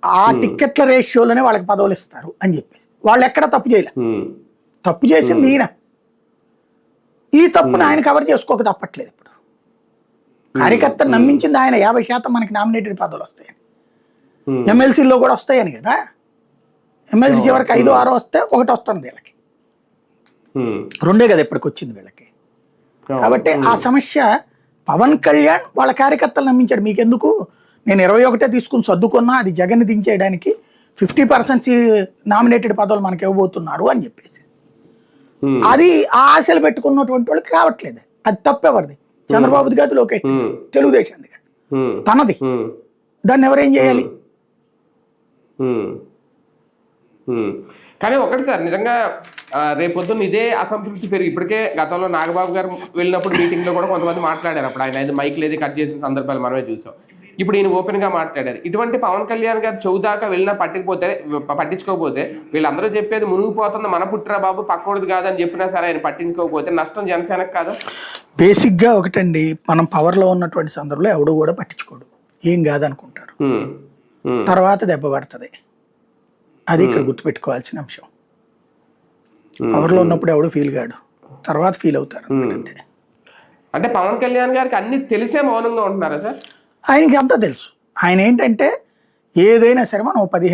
ఆ టిక్కెట్ల రేషియోలోనే వాళ్ళకి పదవులు ఇస్తారు అని చెప్పేసి వాళ్ళు ఎక్కడ తప్పు చేయలే. తప్పు చేసింది ఈయన. ఈ తప్పును ఆయన కవర్ చేసుకోక తప్పట్లేదు. ఇప్పుడు కార్యకర్తను నమ్మించింది ఆయన. 50% మనకి నామినేటెడ్ పదవులు వస్తాయని, ఎమ్మెల్సీలో కూడా వస్తాయని కదా. ఎమ్మెల్సీ చివరికి 5, 6 వస్తే 1 వస్తుంది వీళ్ళకి, 2 కదా ఇప్పటికి వచ్చింది వీళ్ళకి. కాబట్టి ఆ సమస్య పవన్ కళ్యాణ్ వాళ్ళ కార్యకర్తలు నమ్మించాడు. మీకెందుకు, నేను 21 తీసుకుని సర్దుకున్నా, అది జగన్ దించేయడానికి 50% నామినేటెడ్ పదవులు మనకి ఇవ్వబోతున్నారు అని చెప్పేసి. అది ఆ ఆశలు పెట్టుకున్నటువంటి వాళ్ళకి కావట్లేదు. అది తప్పెవరిది? చంద్రబాబుది కాదు, లోకేష్, తెలుగుదేశంది కాదు, తనది. దాన్ని ఎవరేం చేయాలి? కానీ ఒకటి సార్, నిజంగా రేపొద్దున్న ఇదే అసంతృప్తి పెరిగి, ఇప్పటికే గతంలో నాగబాబు గారు వెళ్ళినప్పుడు మీటింగ్ లో కూడా కొంతమంది మాట్లాడారు. అప్పుడు ఆయన మైక్ లేదు కట్ చేసిన సందర్భాలు మనమే చూసాం. ఇప్పుడు ఈయన ఓపెన్ గా మాట్లాడారు. ఇటువంటి పవన్ కళ్యాణ్ గారు చౌదాకా వెళ్ళినా పట్టించుకోకపోతే వీళ్ళందరూ చెప్పేది మునిగిపోతుంది, మన పుట్టిరా బాబు పక్కూడదు కాదని చెప్పినా సరే ఆయన పట్టించుకోకపోతే నష్టం జనసేనకు కాదు. బేసిక్ గా ఒకటండి, మనం పవర్ లో ఉన్నటువంటి సందర్భంలో ఎవడు కూడా పట్టించుకోడు, ఏం కాదనుకుంటారు. తర్వాత దెబ్బ పడుతుంది. అది ఇక్కడ గుర్తుపెట్టుకోవాల్సిన అంశం. పవర్ లో ఉన్నప్పుడు ఎవడు ఫీల్ కాడు, తర్వాత ఫీల్ అవుతారు అంతే. అంటే పవన్ కళ్యాణ్ గారికి అన్ని తెలిసే మౌనంగా ఉంటున్నారా సార్? ఆయనకి అంతా తెలుసు. ఆయన ఏంటంటే ఏదైనా సరే మనం 15